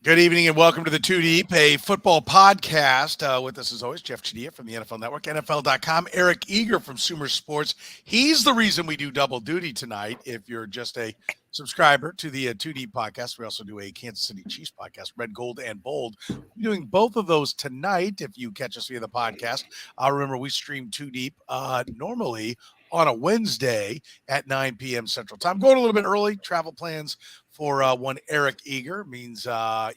Good evening and welcome to the Two Deep, a football podcast. With us as always, Jeff Chadiha from the NFL Network, NFL.com, Eric Eager from Sumer Sports. He's the reason we do double duty tonight. If you're just a subscriber to the Two Deep podcast, we also do a Kansas City Chiefs podcast, Red, Gold, and Bold. We're doing both of those tonight if you catch us via the podcast. Remember, we stream Two Deep normally on a Wednesday at 9 p.m. Central Time. Going a little bit early, travel plans for one Eric Eager means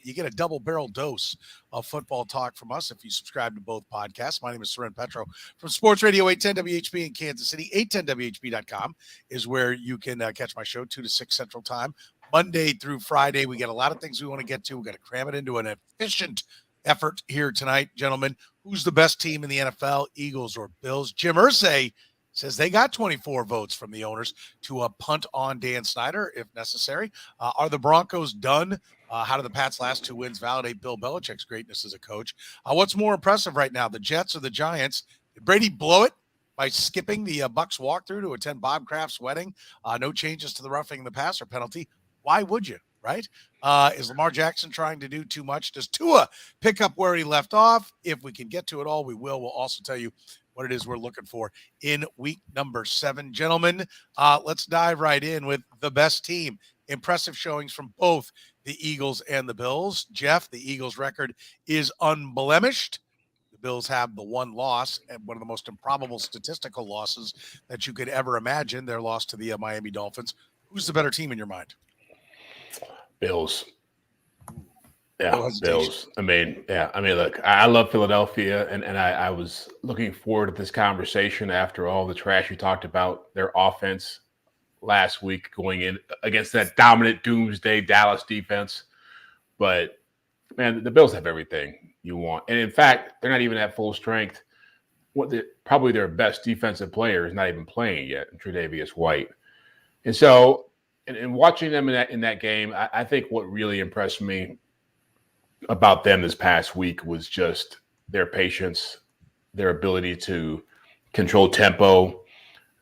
you get a double barrel dose of football talk from us if you subscribe to both podcasts. My name is Soren Petro from Sports Radio 810 WHB in Kansas City. 810WHB.com is where you can catch my show 2 to 6 Central Time, Monday through Friday. We got a lot of things we want to get to. We've got to cram it into an efficient effort here tonight, gentlemen. Who's the best team in the NFL, Eagles or Bills? Jim Irsay says they got 24 votes from the owners to punt on Dan Snyder if necessary. Are the Broncos done? How do the Pats' last 2 wins validate Bill Belichick's greatness as a coach? What's more impressive right now, the Jets or the Giants? Did Brady blow it by skipping the Bucs walkthrough to attend Bob Kraft's wedding? No changes to the roughing the passer penalty. Why would you, right? Is Lamar Jackson trying to do too much? Does Tua pick up where he left off? If we can get to it all, we will. We'll also tell you what it is we're looking for in week number 7. Gentlemen, let's dive right in with the best team. Impressive showings from both the Eagles and the Bills. Jeff, the Eagles' record is unblemished. The Bills have the one loss, and one of the most improbable statistical losses that you could ever imagine, their loss to the Miami Dolphins. Who's the better team in your mind? Bills. Yeah, Bills. Look, I love Philadelphia, and I was looking forward to this conversation after all the trash you talked about their offense last week going in against that dominant doomsday Dallas defense. But, man, the Bills have everything you want. And, in fact, they're not even at full strength. Probably their best defensive player is not even playing yet, Tre'Davious White. And so, in watching them in that game, I think what really impressed me about them this past week was just their patience, their ability to control tempo,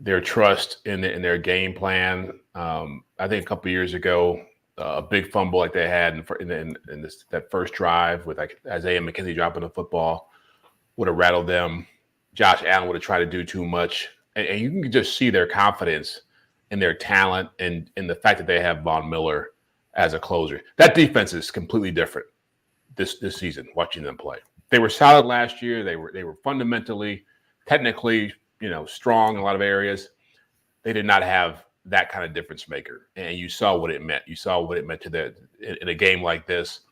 their trust in their game plan. I think a couple of years ago, a big fumble like they had in that first drive with like Isaiah McKenzie dropping the football would have rattled them. Josh Allen would have tried to do too much. And you can just see their confidence in their talent and in the fact that they have Von Miller as a closer. That defense is completely different this season, watching them play. They were solid last year. They were fundamentally, technically, strong in a lot of areas. They did not have that kind of difference maker. And you saw what it meant. You saw what it meant to in a game like this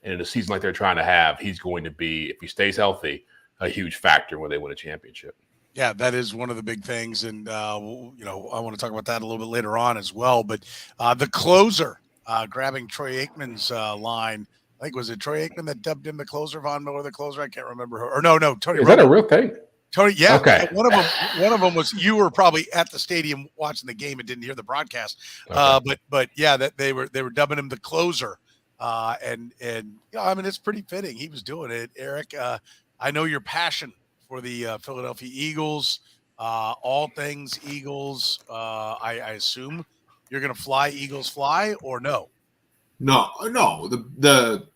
and in a season like they're trying to have. He's going to be, if he stays healthy, a huge factor when they win a championship. Yeah, that is one of the big things. And, I want to talk about that a little bit later on as well. But the closer grabbing Troy Aikman's line, I think, was it Troy Aikman that dubbed him the closer, Von Miller the closer? I can't remember. Or no, Tony. Is that a real thing? Tony, yeah. Okay. One of them was, you were probably at the stadium watching the game and didn't hear the broadcast. Okay. But yeah, that they were dubbing him the closer. And it's pretty fitting. He was doing it. Eric, I know your passion for the Philadelphia Eagles, all things Eagles. I assume you're going to fly Eagles fly or no? No. The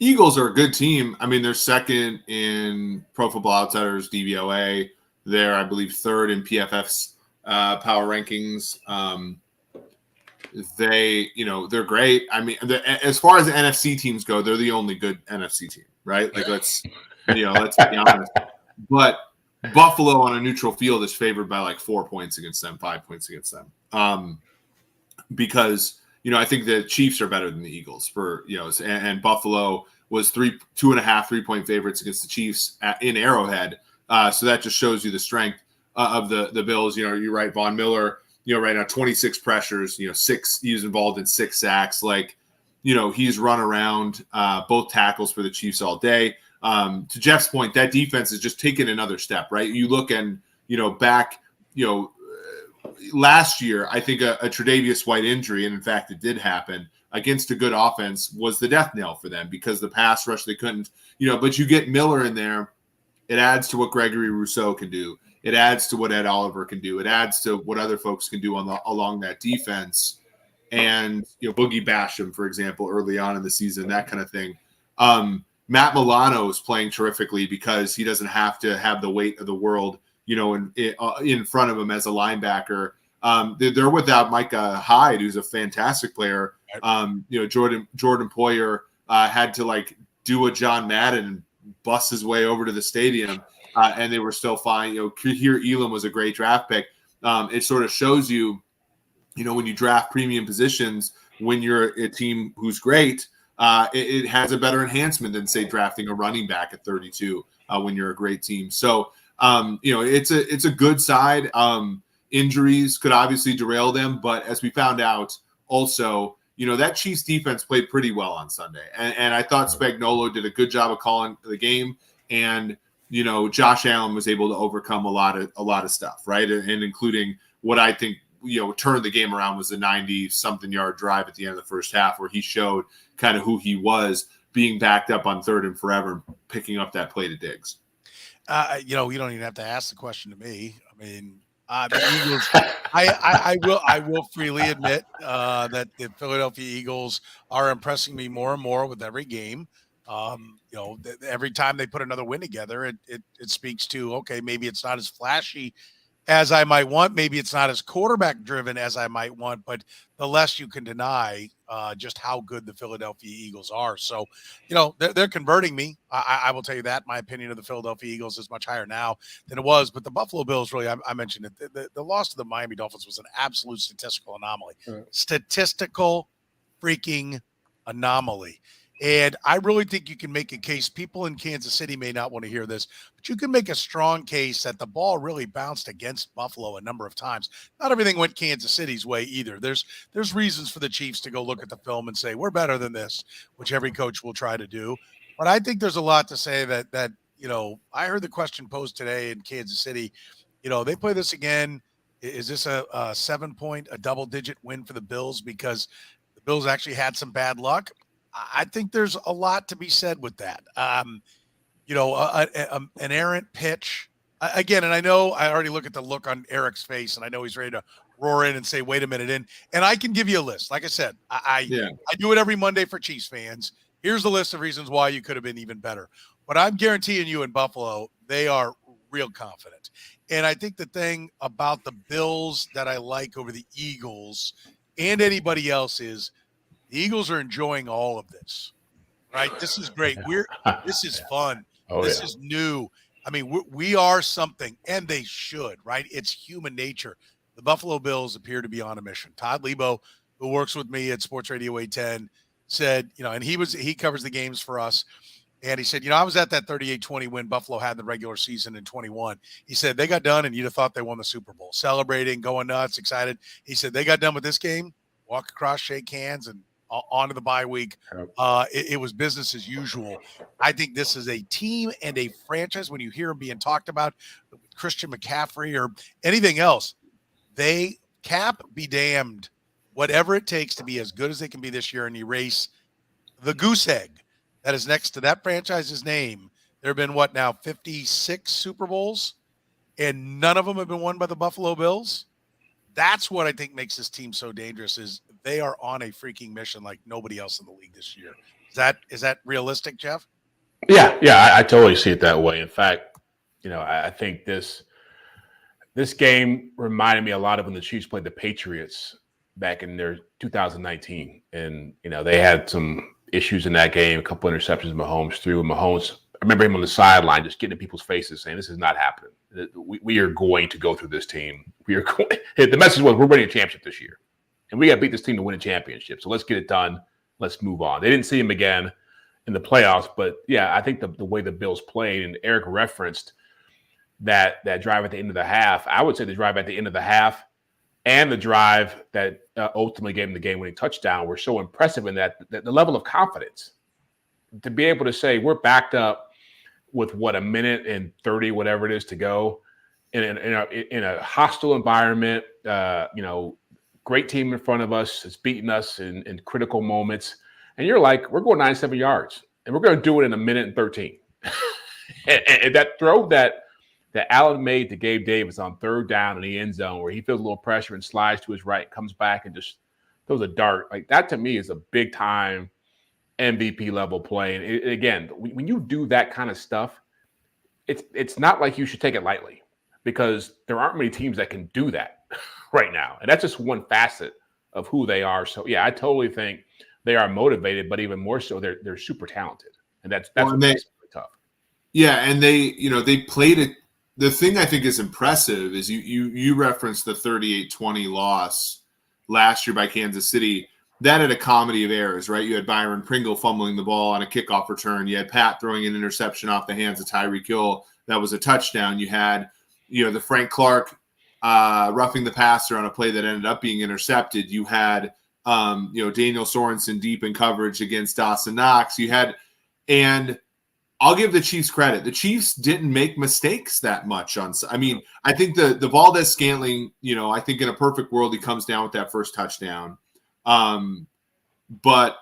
Eagles are a good team. I mean, they're second in Pro Football Outsiders DVOA. They're, I believe, third in PFF's power rankings. They're great. I mean, as far as the NFC teams go, they're the only good NFC team, right? Like, let's be honest. But Buffalo on a neutral field is favored by like 4 points against them, 5 points against them. Because I think the Chiefs are better than the Eagles and Buffalo was 2.5 3-point favorites against the Chiefs in Arrowhead. So that just shows you the strength of the Bills. You're right. Von Miller, right now 26 pressures, he's involved in 6 sacks. He's run around both tackles for the Chiefs all day. To Jeff's point, that defense is just taking another step, right? You look and, back, last year, I think a Tre'Davious White injury, and in fact it did happen, against a good offense was the death knell for them because the pass rush they couldn't, but you get Miller in there, it adds to what Gregory Rousseau can do. It adds to what Ed Oliver can do. It adds to what other folks can do along that defense. and Boogie Basham, for example, early on in the season, that kind of thing. Matt Milano is playing terrifically because he doesn't have to have the weight of the world, in front of him as a linebacker. They're without Micah Hyde, who's a fantastic player. Jordan Poyer had to do a John Madden and bust his way over to the stadium, and they were still fine. Kahir Elam was a great draft pick. It sort of shows you, when you draft premium positions, when you're a team who's great, it has a better enhancement than, say, drafting a running back at 32 when you're a great team. So, it's a good side. Injuries could obviously derail them, but as we found out also, that Chiefs defense played pretty well on Sunday. And I thought Spagnuolo did a good job of calling the game. And, Josh Allen was able to overcome a lot of stuff, right? And including what I think, turned the game around was the 90-something yard drive at the end of the first half, where he showed kind of who he was, being backed up on 3rd and forever, picking up that play to Diggs. You don't even have to ask the question to me. I mean, the Eagles. I will freely admit that the Philadelphia Eagles are impressing me more and more with every game. Every time they put another win together, it speaks to, okay, maybe it's not as flashy as I might want. Maybe it's not as quarterback driven as I might want, but the less you can deny just how good the Philadelphia Eagles are. So, they're converting me. I will tell you that my opinion of the Philadelphia Eagles is much higher now than it was. But the Buffalo Bills, really, I mentioned it. The loss to the Miami Dolphins was an absolute statistical anomaly. Right. Statistical freaking anomaly. And I really think you can make a case. People in Kansas City may not want to hear this, but you can make a strong case that the ball really bounced against Buffalo a number of times. Not everything went Kansas City's way either. There's reasons for the Chiefs to go look at the film and say, we're better than this, which every coach will try to do. But I think there's a lot to say that I heard the question posed today in Kansas City. They play this again. Is this a 7-point, a double-digit win for the Bills because the Bills actually had some bad luck? I think there's a lot to be said with that. An errant pitch again, and I know I already look at the look on Eric's face, and I know he's ready to roar in and say, "Wait a minute!" And I can give you a list. Like I said, I do it every Monday for Chiefs fans. Here's the list of reasons why you could have been even better. But I'm guaranteeing you in Buffalo, they are real confident. And I think the thing about the Bills that I like over the Eagles and anybody else is the Eagles are enjoying all of this, right? This is great. This is fun. This is new. I mean, we are something, and they should, right? It's human nature. The Buffalo Bills appear to be on a mission. Todd Lebo, who works with me at Sports Radio 810, said, and he covers the games for us. And he said, I was at that 38-20 win Buffalo had in the regular season in 21. He said, they got done and you'd have thought they won the Super Bowl, celebrating, going nuts, excited. He said, they got done with this game, walk across, shake hands, and on to the bye week. It was business as usual. I think this is a team and a franchise. When you hear them being talked about, Christian McCaffrey or anything else, they be damned, whatever it takes to be as good as they can be this year and erase the goose egg that is next to that franchise's name. There have been 56 Super Bowls, and none of them have been won by the Buffalo Bills. That's what I think makes this team so dangerous, is they are on a freaking mission like nobody else in the league this year. Is that realistic, Jeff? Yeah, I totally see it that way. In fact, I think this game reminded me a lot of when the Chiefs played the Patriots back in their 2019, and they had some issues in that game. A couple interceptions Mahomes threw. Mahomes, I remember him on the sideline just getting in people's faces saying, "This is not happening. We are going to go through this team. We are going." The message was, "We're winning a championship this year, and we got to beat this team to win a championship. So let's get it done. Let's move on." They didn't see him again in the playoffs, but yeah, I think the way the Bills played, and Eric referenced that drive at the end of the half. I would say the drive at the end of the half and the drive that ultimately gave them the game-winning touchdown were so impressive in that the level of confidence to be able to say we're backed up with a minute and 30, whatever it is, to go in a hostile environment. Great team in front of us. It's beating us in critical moments. And you're like, we're going 97 yards, and we're going to do it in a minute and 13. and that throw that Allen made to Gabe Davis on third down in the end zone, where he feels a little pressure and slides to his right, comes back and just throws a dart. Like that to me is a big time MVP level play. And again, when you do that kind of stuff, it's not like you should take it lightly because there aren't many teams that can do that right now. And that's just one facet of who they are. So yeah, I totally think they are motivated, but even more so, they're super talented. And that's what makes it really tough. Yeah, and they played it. The thing I think is impressive is you referenced the 38-20 loss last year by Kansas City. That had a comedy of errors, right? You had Byron Pringle fumbling the ball on a kickoff return. You had Pat throwing an interception off the hands of Tyreek Hill. That was a touchdown. You had, the Frank Clark roughing the passer on a play that ended up being intercepted. You had, Daniel Sorensen deep in coverage against Dawson Knox. And I'll give the Chiefs credit. The Chiefs didn't make mistakes that much I think the Valdez-Scantling, I think in a perfect world, he comes down with that first touchdown. But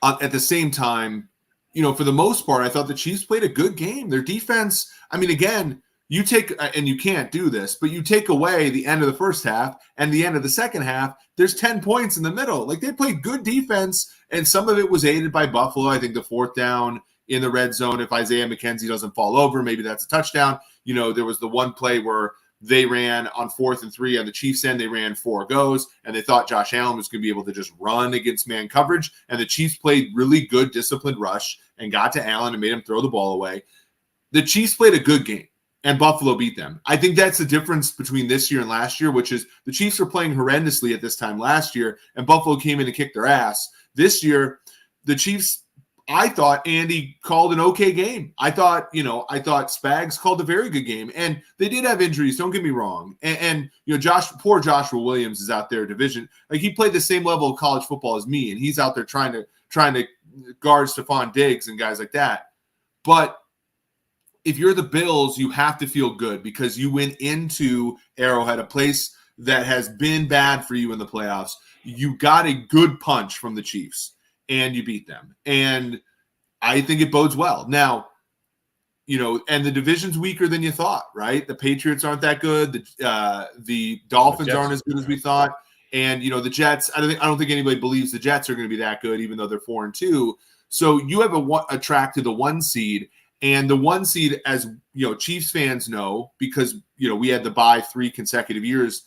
at the same time, for the most part, I thought the Chiefs played a good game. Their defense, again, you take, and you can't do this, but you take away the end of the first half and the end of the second half, there's 10 points in the middle. Like they played good defense, and some of it was aided by Buffalo. I think the fourth down in the red zone, if Isaiah McKenzie doesn't fall over, maybe that's a touchdown. There was the one play where they ran on 4th and 3 on the Chiefs end. They ran 4 goes, and they thought Josh Allen was going to be able to just run against man coverage. And the Chiefs played really good, disciplined rush and got to Allen and made him throw the ball away. The Chiefs played a good game, and Buffalo beat them. I think that's the difference between this year and last year, which is the Chiefs were playing horrendously at this time last year, and Buffalo came in and kicked their ass. This year, the Chiefs, I thought Andy called an okay game. I thought Spags called a very good game, and they did have injuries. Don't get me wrong. And poor Joshua Williams is out there division. Like he played the same level of college football as me, and he's out there trying to guard Stephon Diggs and guys like that. But if you're the Bills, you have to feel good because you went into Arrowhead, a place that has been bad for you in the playoffs. You got a good punch from the Chiefs, and you beat them. And I think it bodes well. Now, and the division's weaker than you thought, right? The Patriots aren't that good. The Dolphins aren't as good as we thought. And, the Jets, I don't think anybody believes the Jets are going to be that good, even though they're 4-2. So you have a track to the 1 seed. And the 1 seed, as Chiefs fans know, because we had the bye 3 consecutive years,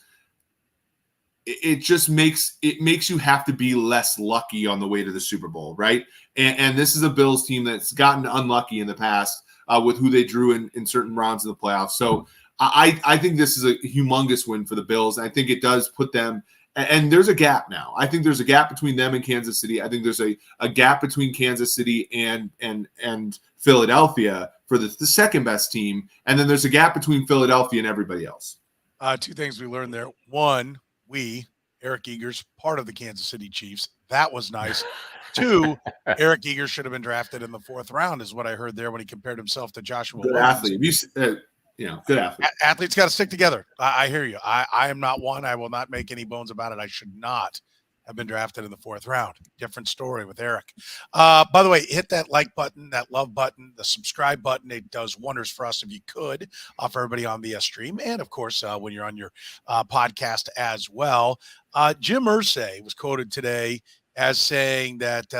it just makes you have to be less lucky on the way to the Super Bowl, right? And this is a Bills team that's gotten unlucky in the past with who they drew in certain rounds of the playoffs. So I think this is a humongous win for the Bills. I think it does put them. And there's a gap now. I think there's a gap between them and Kansas City. I think there's a gap between Kansas City and Philadelphia for the second best team. And then there's a gap between Philadelphia and everybody else. 2 things we learned there. One, Eric Eager's part of the Kansas City Chiefs. That was nice. 2, Eric Eager should have been drafted in the 4th round is what I heard there when he compared himself to Joshua Good Williams. Athlete. Good athlete. Athletes got to stick together. I hear you. I am not one. I will not make any bones about it. I should not have been drafted in the 4th round. Different story with Eric. By the way, hit that like button, that love button, the subscribe button. It does wonders for us if you could, for everybody on the stream. And, of course, when you're on your podcast as well. Jim Irsay was quoted today as saying that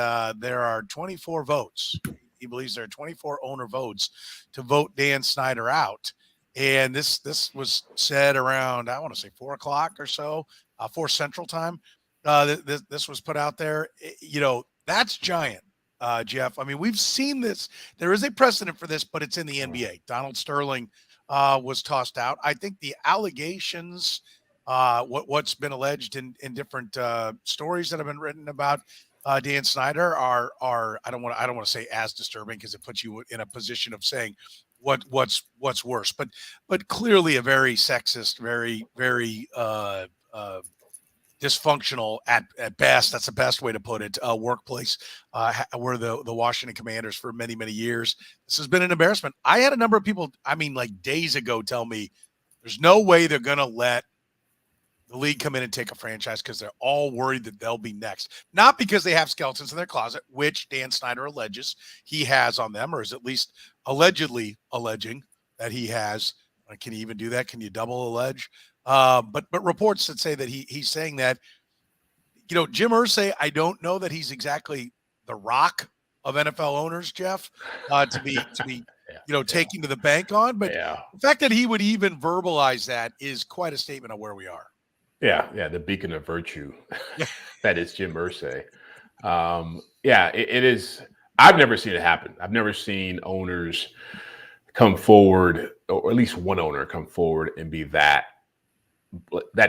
there are 24 votes. He believes there are 24 owner votes to vote Dan Snyder out. And this was said around, I want to say 4 o'clock or so, 4 Central Time. This was put out there. That's giant, Jeff. We've seen this. There is a precedent for this, but it's in the NBA. Donald Sterling was tossed out. I think the allegations, what's been alleged in different stories that have been written about Dan Snyder are I don't want to say as disturbing because it puts you in a position of saying what's worse, but clearly a very sexist, very very dysfunctional at best. That's the best way to put it. Workplace were the Washington Commanders for many, many years. This has been an embarrassment. I had a number of people, like days ago, tell me there's no way they're going to let the league come in and take a franchise because they're all worried that they'll be next. Not because they have skeletons in their closet, which Dan Snyder alleges he has on them, or is at least allegedly alleging that he has. Can you even do that? Can you double allege? But reports that say that he's saying that Jim Irsay, I don't know that he's exactly the rock of NFL owners, Jeff, to be taking to the bank on. But the fact that he would even verbalize that is quite a statement of where we are. Yeah, the beacon of virtue. That is Jim Irsay. It is. I've never seen it happen. I've never seen owners come forward, or at least one owner come forward and be that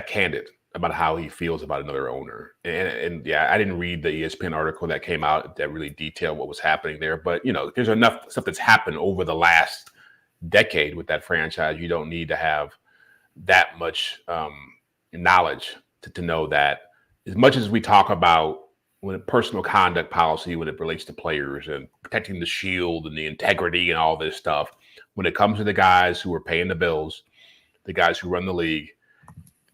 candid about how he feels about another owner. And I didn't read the ESPN article that came out that really detailed what was happening there. But, there's enough stuff that's happened over the last decade with that franchise. You don't need to have that much knowledge to know that, as much as we talk about when personal conduct policy, when it relates to players and protecting the shield and the integrity and all this stuff, when it comes to the guys who are paying the bills, the guys who run the league,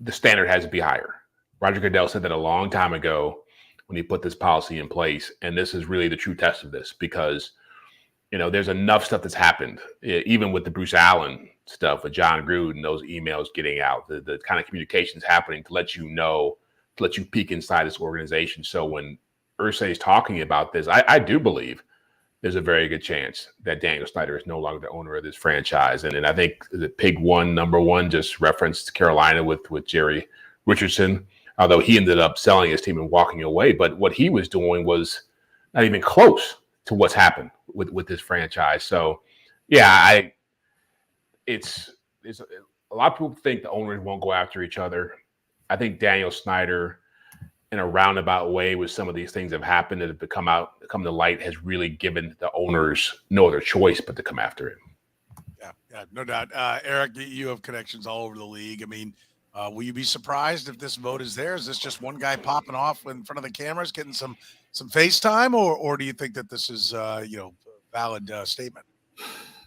the standard has to be higher. Roger Goodell said that a long time ago when he put this policy in place. And this is really the true test of this, because, there's enough stuff that's happened, even with the Bruce Allen stuff with John Gruden, those emails getting out, the kind of communications happening to let you peek inside this organization. So when Irsay is talking about this, I do believe there's a very good chance that Daniel Snyder is no longer the owner of this franchise. And I think the Pig One, number one, just referenced Carolina with Jerry Richardson, although he ended up selling his team and walking away. But what he was doing was not even close to what's happened with this franchise. So, it's a lot of people think the owners won't go after each other. I think Daniel Snyder, in a roundabout way, with some of these things have happened that have come to light, has really given the owners no other choice but to come after him. Yeah, no doubt. Eric, you have connections all over the league. I mean, will you be surprised if this vote is there? Is this just one guy popping off in front of the cameras, getting some FaceTime, or do you think that this is valid statement?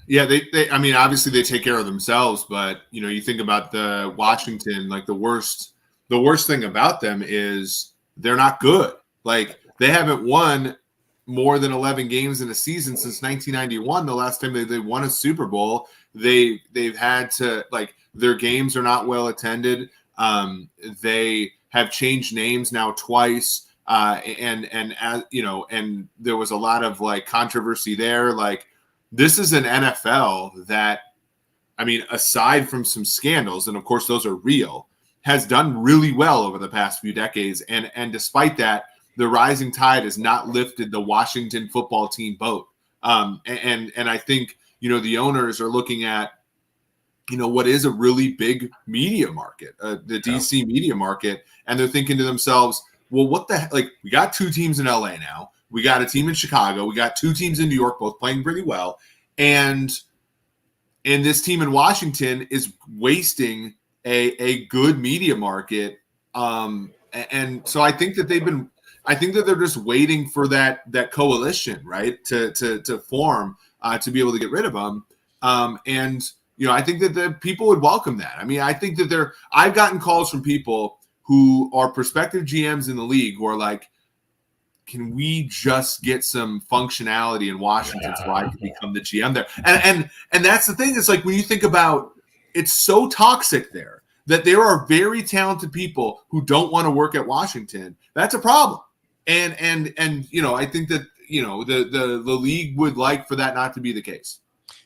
Yeah, they I mean, obviously they take care of themselves, but you think about the Washington, like the worst thing about them is they're not good. Like, they haven't won more than 11 games in a season since 1991. The last time they won a Super Bowl, they've had to, like, their games are not well attended. They have changed names now twice. And there was a lot of like controversy there. Like, this is an NFL that, I mean, aside from some scandals, and of course those are real, has done really well over the past few decades. And despite that, the rising tide has not lifted the Washington football team boat. And I think, the owners are looking at, what is a really big media market, the DC media market. And they're thinking to themselves, well, what the heck? Like, we got two teams in LA now. We got a team in Chicago. We got two teams in New York, both playing pretty well. And this team in Washington is wasting a good media market. And so I think that they're just waiting for that coalition, right, to form, to be able to get rid of them. And I think that the people would welcome that. I mean, I think that I've gotten calls from people who are prospective GMs in the league who are like, can we just get some functionality in Washington so I can become the GM there? And that's the thing. It's like, when you think about, it's so toxic there that there are very talented people who don't want to work at Washington. That's a problem. And I think that the league would like for that not to be the case.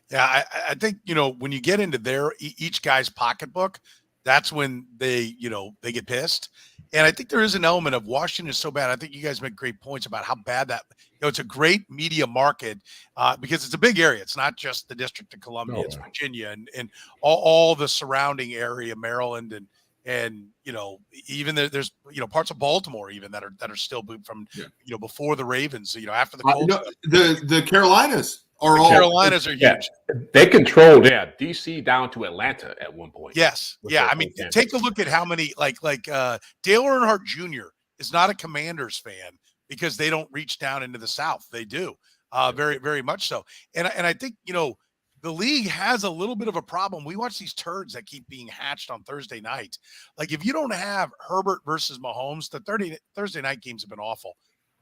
Yeah, I think when you get into each guy's pocketbook, that's when they get pissed. And I think there is an element of Washington is so bad. I think you guys make great points about how bad that, it's a great media market because it's a big area. It's not just the District of Columbia, it's Virginia and all the surrounding area, Maryland and even there's parts of Baltimore even that are still from before the Ravens, after the Colts. The Carolinas. Carolinas are huge. They controlled, DC down to Atlanta at one point. Yes. Yeah. I mean, take a look at how many like Dale Earnhardt Jr. is not a Commanders fan because they don't reach down into the South. They do, very, very much so. And I think the league has a little bit of a problem. We watch these turds that keep being hatched on Thursday night. Like, if you don't have Herbert versus Mahomes, the Thursday night games have been awful.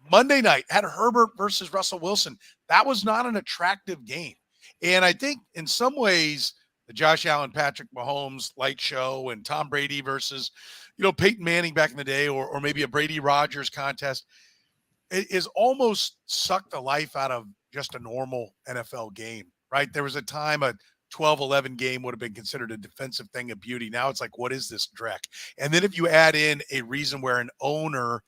Monday night had Herbert versus Russell Wilson. That was not an attractive game. And I think in some ways the Josh Allen, Patrick Mahomes light show, and Tom Brady versus, Peyton Manning back in the day, or maybe a Brady Rodgers contest, it is almost sucked the life out of just a normal NFL game, right? There was a time a 12-11 game would have been considered a defensive thing of beauty. Now it's like, what is this dreck? And then if you add in a reason where an owner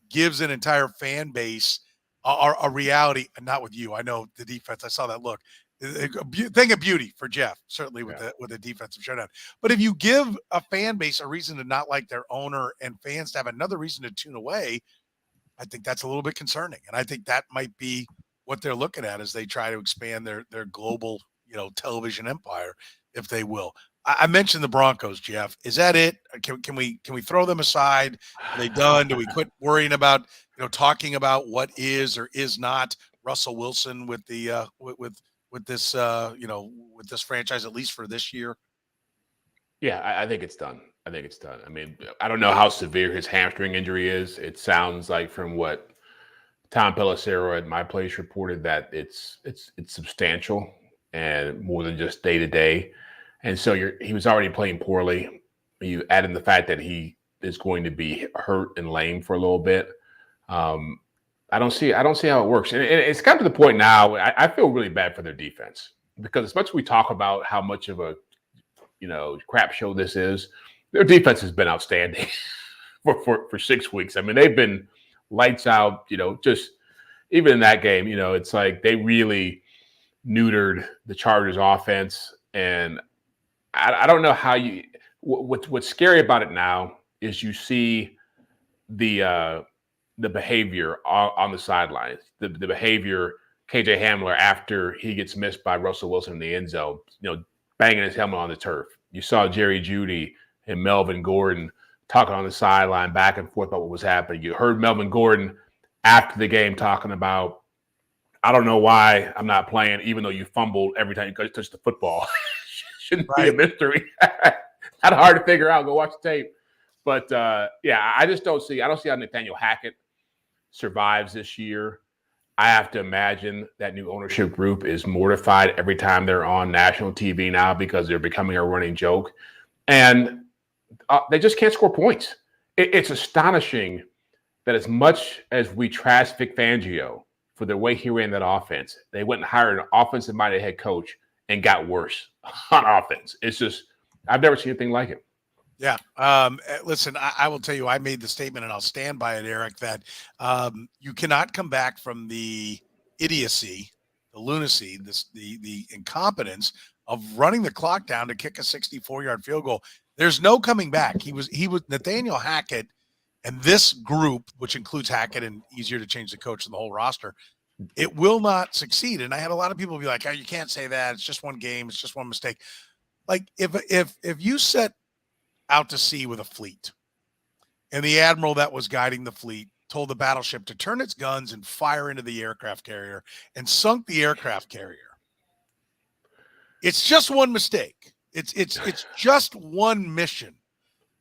gives an entire fan base a reality, and not with you. I know the defense. I saw that look. Thing of beauty for Jeff, certainly with the defensive showdown. But if you give a fan base a reason to not like their owner and fans to have another reason to tune away, I think that's a little bit concerning. And I think that might be what they're looking at as they try to expand their global, television empire, if they will. I mentioned the Broncos, Jeff. Is that it? Can we throw them aside? Are they done? Do we quit worrying about, talking about what is or is not Russell Wilson with the with this with this franchise, at least for this year? Yeah, I think it's done. I think it's done. I mean, I don't know how severe his hamstring injury is. It sounds like from what Tom Pelissero at my place reported that it's substantial and more than just day to day. And so he was already playing poorly. You add in the fact that he is going to be hurt and lame for a little bit. I don't see how it works. And it's gotten to the point now, I feel really bad for their defense because as much as we talk about how much of a crap show this is, their defense has been outstanding for 6 weeks. I mean, they've been lights out, just even in that game, it's like they really neutered the Chargers offense. And I don't know how what's scary about it now is you see the behavior on the sidelines, the behavior KJ Hamler after he gets missed by Russell Wilson in the end zone, banging his helmet on the turf. You saw Jerry Jeudy and Melvin Gordon talking on the sideline back and forth about what was happening. You heard Melvin Gordon after the game talking about, I don't know why I'm not playing, even though you fumbled every time you touched the football. Shouldn't be a mystery. Not hard to figure out. Go watch the tape. But I just don't see how Nathaniel Hackett survives this year. I have to imagine that new ownership group is mortified every time they're on national TV now because they're becoming a running joke. And they just can't score points. It's astonishing that as much as we trash Vic Fangio for the way he ran that offense, they went and hired an offensive-minded head coach and got worse on offense. It's just, I've never seen anything like it. Yeah. Listen, I will tell you, I made the statement and I'll stand by it, Eric, that you cannot come back from the idiocy, the lunacy, the incompetence of running the clock down to kick a 64-yard field goal. There's no coming back. He was Nathaniel Hackett and this group, which includes Hackett and easier to change the coach and the whole roster, it will not succeed. And I had a lot of people be like, oh, you can't say that. It's just one game. It's just one mistake. Like if you set out to sea with a fleet and the admiral that was guiding the fleet told the battleship to turn its guns and fire into the aircraft carrier and sunk the aircraft carrier, it's just one mistake. It's just one mission,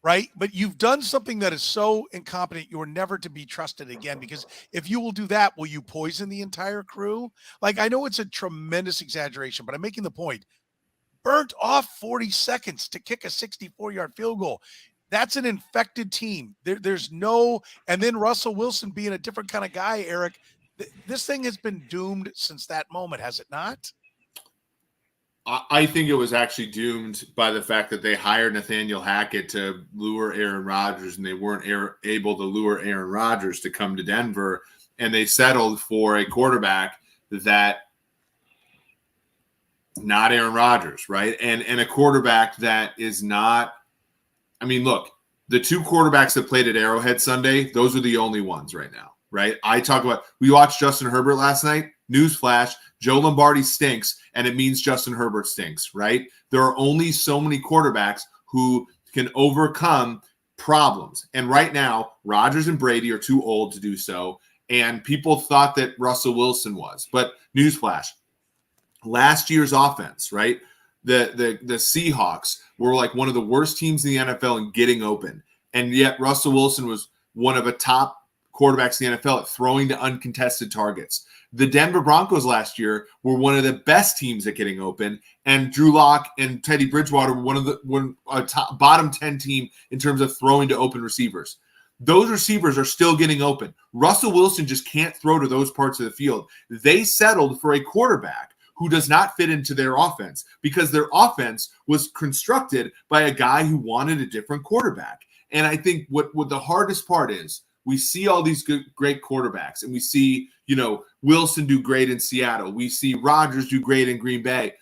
right? But you've done something that is so incompetent, you're never to be trusted again, because if you will do that, will you poison the entire crew? Like, I know it's a tremendous exaggeration, but I'm making the point. Burnt off 40 seconds to kick a 64-yard field goal. That's an infected team. There's no, and then Russell Wilson being a different kind of guy, Eric, this thing has been doomed since that moment, has it not? I think it was actually doomed by the fact that they hired Nathaniel Hackett to lure Aaron Rodgers, and they weren't able to lure Aaron Rodgers to come to Denver, and they settled for a quarterback that not Aaron Rodgers, right? And a quarterback that is not – I mean, look, the two quarterbacks that played at Arrowhead Sunday, those are the only ones right now, right? We watched Justin Herbert last night. Newsflash, Joe Lombardi stinks, and it means Justin Herbert stinks, right? There are only so many quarterbacks who can overcome problems. And right now, Rodgers and Brady are too old to do so, and people thought that Russell Wilson was. But newsflash, last year's offense, right? The Seahawks were like one of the worst teams in the NFL in getting open, and yet Russell Wilson was one of a top quarterbacks in the NFL at throwing to uncontested targets. The Denver Broncos last year were one of the best teams at getting open, and Drew Lock and Teddy Bridgewater were one of the bottom 10 team in terms of throwing to open receivers. Those receivers are still getting open. Russell Wilson just can't throw to those parts of the field. They settled for a quarterback who does not fit into their offense because their offense was constructed by a guy who wanted a different quarterback. And I think what the hardest part is, we see all these great quarterbacks, and we see, Wilson do great in Seattle. We see Rodgers do great in Green Bay.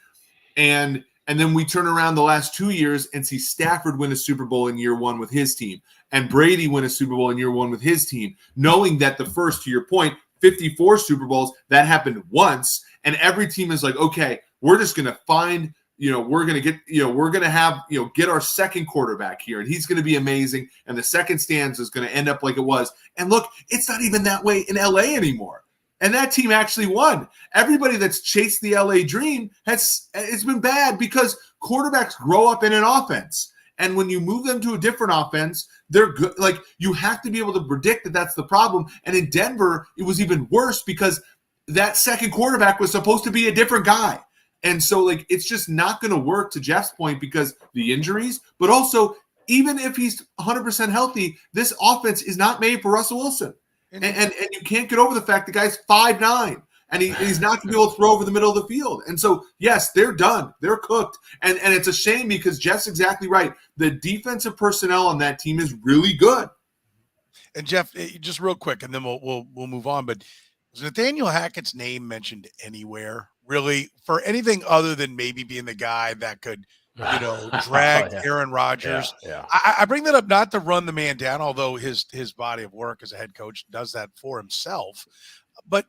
And then we turn around the last 2 years and see Stafford win a Super Bowl in year one with his team, and Brady win a Super Bowl in year one with his team, knowing that the first, to your point, 54 Super Bowls, that happened once, and every team is like, okay, we're just going to find – we're going to get, we're going to have, get our second quarterback here, and he's going to be amazing. And the second stanza is going to end up like it was. And look, it's not even that way in LA anymore. And that team actually won. Everybody that's chased the LA dream it's been bad because quarterbacks grow up in an offense. And when you move them to a different offense, they're good. Like, you have to be able to predict that that's the problem. And in Denver, it was even worse because that second quarterback was supposed to be a different guy. And so, it's just not going to work, to Jeff's point, because the injuries, but also, even if he's 100% healthy, this offense is not made for Russell Wilson. And you can't get over the fact the guy's 5'9", and he's not going to be able to throw over the middle of the field. And so, yes, they're done. They're cooked. And it's a shame because Jeff's exactly right. The defensive personnel on that team is really good. And Jeff, just real quick, and then we'll move on, but was Nathaniel Hackett's name mentioned anywhere, really, for anything other than maybe being the guy that could, drag Aaron Rodgers? Yeah. I bring that up not to run the man down, although his body of work as a head coach does that for himself. But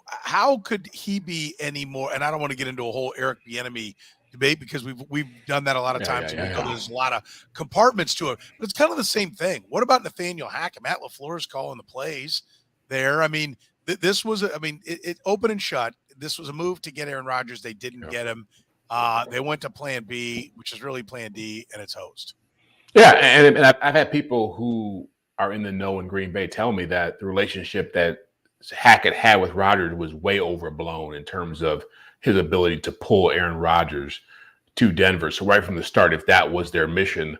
how could he be any more? And I don't want to get into a whole Eric Bieniemy debate because we've done that a lot of times. There's a lot of compartments to it, but it's kind of the same thing. What about Nathaniel Hackett? Matt LaFleur's calling the plays there. I mean, this was, it open and shut. This was a move to get Aaron Rodgers. They didn't get him. They went to plan B, which is really plan D, and it's host. Yeah. And I've had people who are in the know in Green Bay tell me that the relationship that Hackett had with Rodgers was way overblown in terms of his ability to pull Aaron Rodgers to Denver. So right from the start, if that was their mission,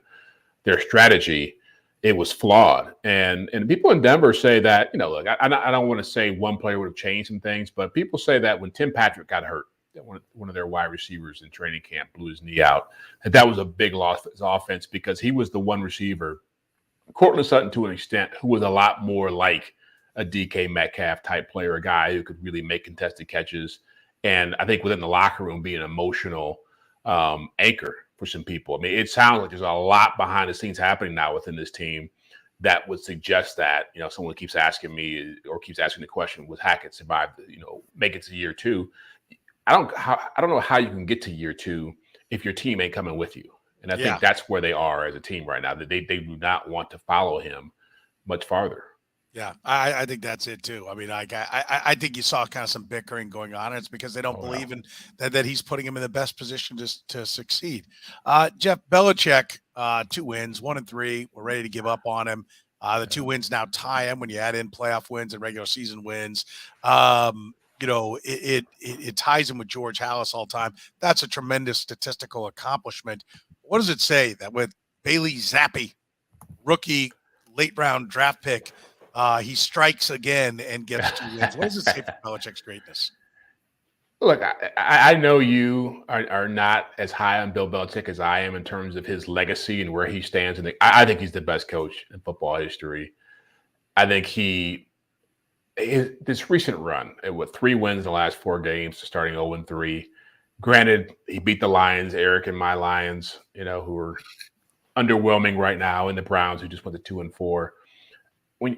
their strategy, it was flawed. And people in Denver say that, look, I don't want to say one player would have changed some things, but people say that when Tim Patrick got hurt, that one of their wide receivers in training camp blew his knee out, that was a big loss for his offense because he was the one receiver, Courtland Sutton to an extent, who was a lot more like a DK Metcalf type player, a guy who could really make contested catches. And I think within the locker room, be an emotional anchor for some people. I mean, it sounds like there's a lot behind the scenes happening now within this team that would suggest that, someone keeps asking me or keeps asking the question, was Hackett survive, make it to year two? I don't know how you can get to year two if your team ain't coming with you. And I think that's where they are as a team right now, that they do not want to follow him much farther. Yeah, I think that's it too. I mean, I think you saw kind of some bickering going on. And it's because they don't believe in that he's putting him in the best position to succeed. Jeff, Belichick, 2 wins, 1-3. We're ready to give up on him. The 2 wins now tie him when you add in playoff wins and regular season wins. It ties him with George Halas all time. That's a tremendous statistical accomplishment. What does it say that with Bailey Zappi, rookie late round draft pick, he strikes again and gets 2 wins? What does it say for Belichick's greatness? Look, I know you are not as high on Bill Belichick as I am in terms of his legacy and where he stands. And I think he's the best coach in football history. I think this recent run with 3 wins in the last 4 games, starting 0-3. Granted, he beat the Lions, Eric and my Lions, who are underwhelming right now, and the Browns, who just went to 2-4. When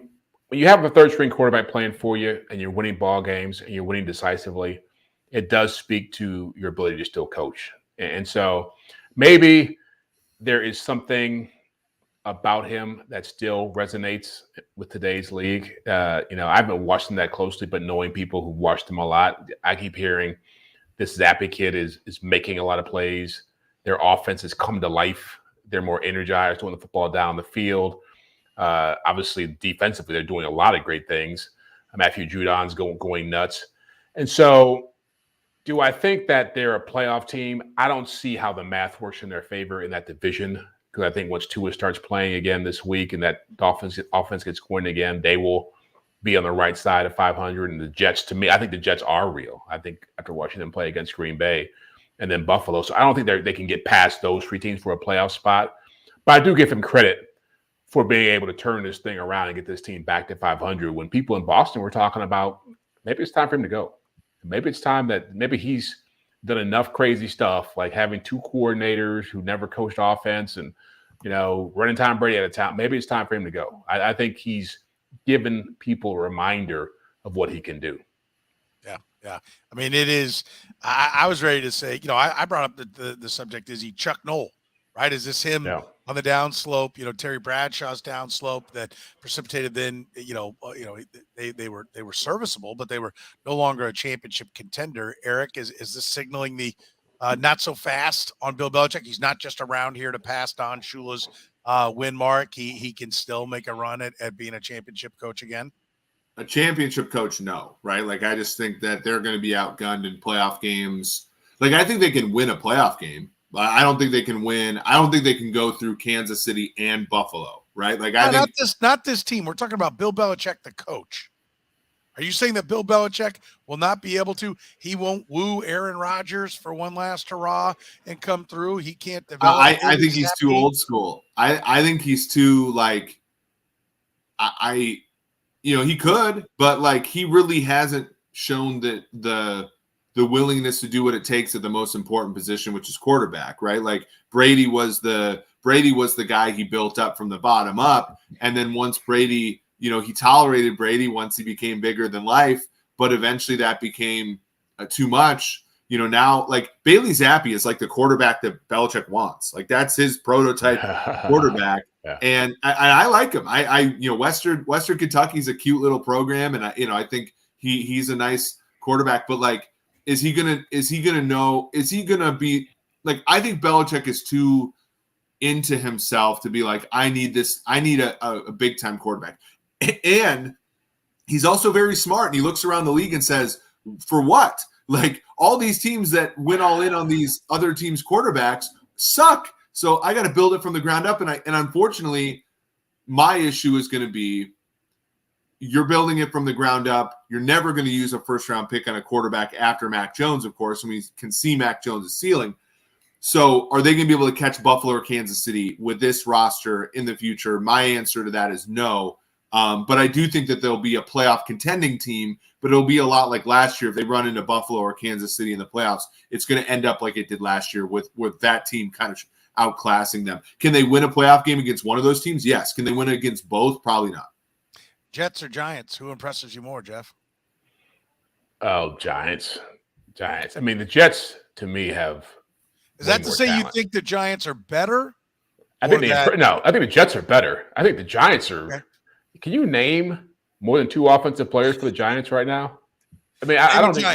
you have a third string quarterback playing for you and you're winning ball games and you're winning decisively, it does speak to your ability to still coach. And so maybe there is something about him that still resonates with today's league. I haven't watched him that closely, but knowing people who watched him a lot, I keep hearing this Zappi kid is making a lot of plays. Their offense has come to life. They're more energized throwing the football down the field. Obviously, defensively, they're doing a lot of great things. Matthew Judon's going nuts. And so do I think that they're a playoff team? I don't see how the math works in their favor in that division, because I think once Tua starts playing again this week and that offense gets going again, they will be on the right side of 500. And the Jets, to me, I think the Jets are real. I think after watching them play against Green Bay and then Buffalo. So I don't think they can get past those three teams for a playoff spot. But I do give them credit for being able to turn this thing around and get this team back to 500 when people in Boston were talking about maybe it's time for him to go. Maybe it's time that maybe he's done enough crazy stuff, like having two coordinators who never coached offense and, running Tom Brady out of town. Maybe it's time for him to go. I think he's given people a reminder of what he can do. Yeah. I mean, it is. I was ready to say, I brought up the subject. Is he Chuck Noll, right? Is this him on the downslope? Terry Bradshaw's downslope that precipitated. Then they were serviceable, but they were no longer a championship contender. Eric, is this signaling the not so fast on Bill Belichick? He's not just around here to pass Don Shula's win mark. He can still make a run at being a championship coach again. A championship coach, no, right? Like, I just think that they're going to be outgunned in playoff games. Like, I think they can win a playoff game, but I don't think they can win. I don't think they can go through Kansas City and Buffalo, right? Like, I think not this team. We're talking about Bill Belichick, the coach. Are you saying that Bill Belichick will not be able to? He won't woo Aaron Rodgers for one last hurrah and come through. He can't develop. I think he's too old school. I think he's too like. He could, but like he really hasn't shown that the willingness to do what it takes at the most important position, which is quarterback, right? Like Brady was the guy he built up from the bottom up, and then once Brady, he tolerated Brady once he became bigger than life, but eventually that became too much. Now like Bailey Zappi is like the quarterback that Belichick wants. Like that's his prototype quarterback. Yeah. And I like him. Western Kentucky's a cute little program, and I think he's a nice quarterback. But like, is he gonna be like? I think Belichick is too into himself to be like, I need a big time quarterback, and he's also very smart. And he looks around the league and says, for what? Like all these teams that went all in on these other teams' quarterbacks suck. So I got to build it from the ground up. And unfortunately, my issue is going to be you're building it from the ground up. You're never going to use a first-round pick on a quarterback after Mac Jones, of course, and we can see Mac Jones' ceiling. So are they going to be able to catch Buffalo or Kansas City with this roster in the future? My answer to that is no. But I do think that there'll be a playoff contending team, but it'll be a lot like last year. If they run into Buffalo or Kansas City in the playoffs, it's going to end up like it did last year with that team kind of outclassing them. Can they win a playoff game against one of those teams? Yes. Can they win against both? Probably not. Jets or Giants? Who impresses you more, Jeff? Oh, Giants. I mean, the Jets to me have. Is that to say talent. You think the Giants are better? I think the Jets are better. I think the Giants are. Okay. Can you name more than two offensive players for the Giants right now? I mean, I don't think.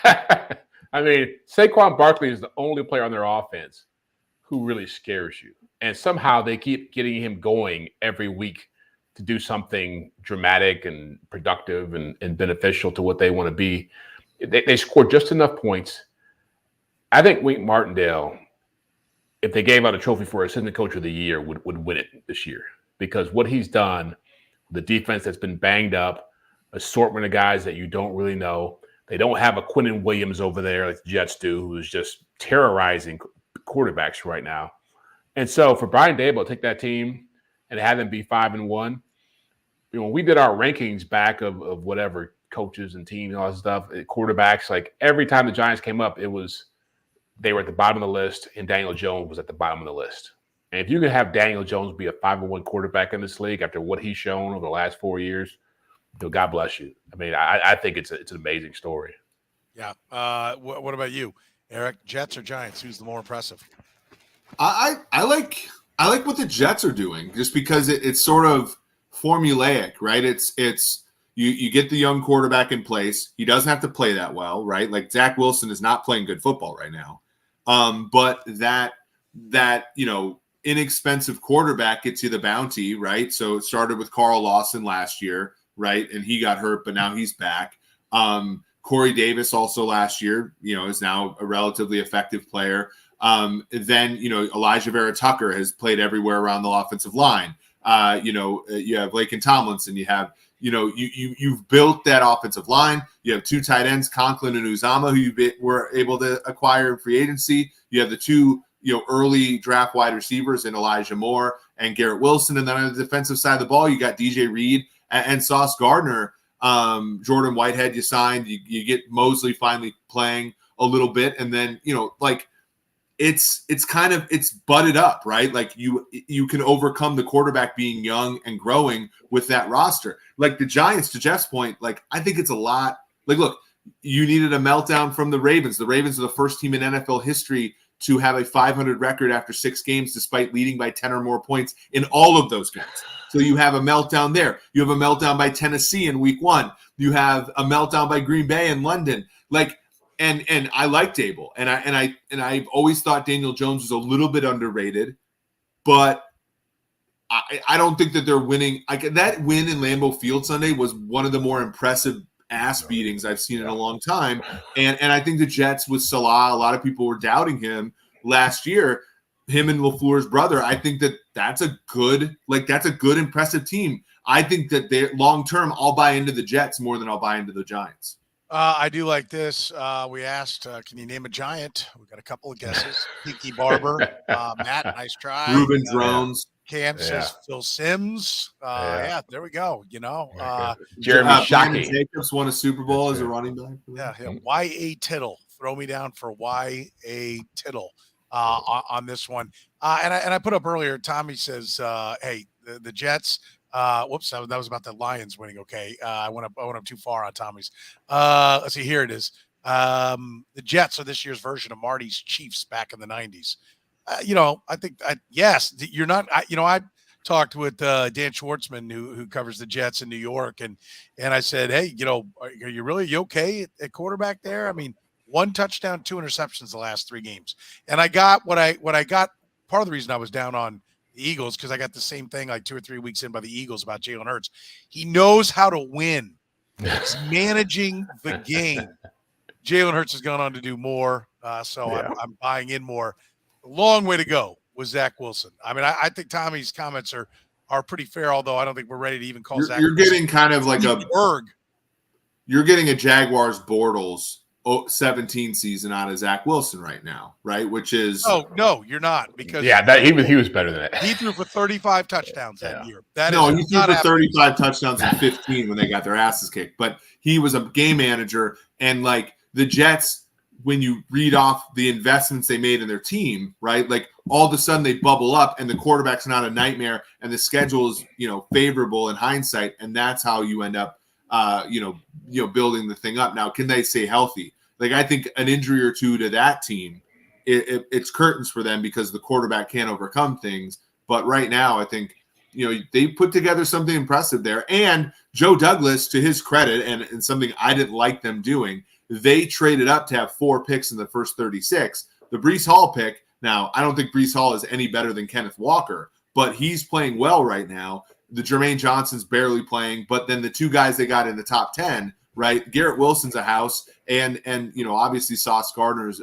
I mean, Saquon Barkley is the only player on their offense who really scares you. And somehow they keep getting him going every week to do something dramatic and productive and beneficial to what they want to be. They scored just enough points. I think Wink Martindale, if they gave out a trophy for assistant coach of the year, would win it this year. Because what he's done, the defense that's been banged up, assortment of guys that you don't really know. They don't have a Quinnen Williams over there like the Jets do, who's just terrorizing quarterbacks right now. And so for Brian Daboll to take that team and have them be 5-1, when we did our rankings back of whatever coaches and teams and all that stuff, quarterbacks, like every time the Giants came up, they were at the bottom of the list and Daniel Jones was at the bottom of the list. And if you can have Daniel Jones be a 5-1 quarterback in this league after what he's shown over the last 4 years, God bless you. I mean, I think it's an amazing story. Yeah. What about you, Eric? Jets or Giants? Who's the more impressive? I like what the Jets are doing just because it's sort of formulaic, right? It's you get the young quarterback in place. He doesn't have to play that well, right? Like Zach Wilson is not playing good football right now. But that inexpensive quarterback gets you the bounty, right? So it started with Carl Lawson last year, right? And he got hurt, but now he's back. Corey Davis also last year, is now a relatively effective player. Then, Elijah Vera Tucker has played everywhere around the offensive line. You have Laken Tomlinson. You have, you've built that offensive line. You have 2 tight ends, Conklin and Uzama, who you were able to acquire in free agency. You have the 2, early draft wide receivers in Elijah Moore and Garrett Wilson. And then on the defensive side of the ball, you got DJ Reed and Sauce Gardner. Jordan Whitehead you signed. You get Mosley finally playing a little bit. And then, it's butted up, right? Like you can overcome the quarterback being young and growing with that roster. Like the Giants, to Jeff's point, like I think it's a lot. Like, look, you needed a meltdown from the Ravens. The Ravens are the first team in NFL history to have a 500 record after 6 games, despite leading by 10 or more points in all of those games. So you have a meltdown there. You have a meltdown by Tennessee in week 1. You have a meltdown by Green Bay in London. Like, and I like Dable, and I've always thought Daniel Jones was a little bit underrated, but I don't think that they're winning. That win in Lambeau Field Sunday was one of the more impressive ass beatings I've seen in a long time. And I think the Jets with Salah, a lot of people were doubting him last year, him and LaFleur's brother. I think that's a good, impressive team. I think that they long-term, I'll buy into the Jets more than I'll buy into the Giants. I do like this. We asked, can you name a Giant? We got a couple of guesses. Kiki Barber, Matt, nice try. Ruben Drones. Cam says Phil Simms. There we go. Jeremy Shockey. Jacobs won a Super Bowl as a running back. Yeah. Y.A. Tittle. Throw me down for Y.A. Tittle on this one. And I put up earlier, Tommy says, hey, the Jets. Whoops, that was about the Lions winning. Okay. I went up too far on Tommy's. Let's see. Here it is. The Jets are this year's version of Marty's Chiefs back in the 90s. I think yes, you're not. I talked with Dan Schwartzman, who covers the Jets in New York, and I said, hey, are you really okay at quarterback there? I mean, 1 touchdown, 2 interceptions the last 3 games, and I got what I got. Part of the reason I was down on the Eagles because I got the same thing like 2 or 3 weeks in by the Eagles about Jalen Hurts. He knows how to win. He's managing the game. Jalen Hurts has gone on to do more, so I'm buying in more. Long way to go with Zach Wilson. I mean, I think Tommy's comments are pretty fair, although I don't think we're ready to even call Zach. You're getting kind of like you're getting a Jaguars Bortles 17 season out of Zach Wilson right now, right? Which is no, you're not, because he was better than that. He threw for 35 touchdowns that year. He threw for 35 touchdowns in 15 when they got their asses kicked. But he was a game manager, and like the Jets. When you read off the investments they made in their team, right? Like all of a sudden they bubble up and the quarterback's not a nightmare and the schedule is, favorable in hindsight. And that's how you end up, building the thing up. Now, can they stay healthy? Like I think an injury or two to that team, it's curtains for them because the quarterback can't overcome things. But right now, I think, they put together something impressive there. And Joe Douglas, to his credit, and something I didn't like them doing, they traded up to have 4 picks in the first 36. The Breece Hall pick, now, I don't think Breece Hall is any better than Kenneth Walker, but he's playing well right now. The Jermaine Johnson's barely playing, but then the 2 guys they got in the top 10, right? Garrett Wilson's a house, and obviously Sauce Gardner's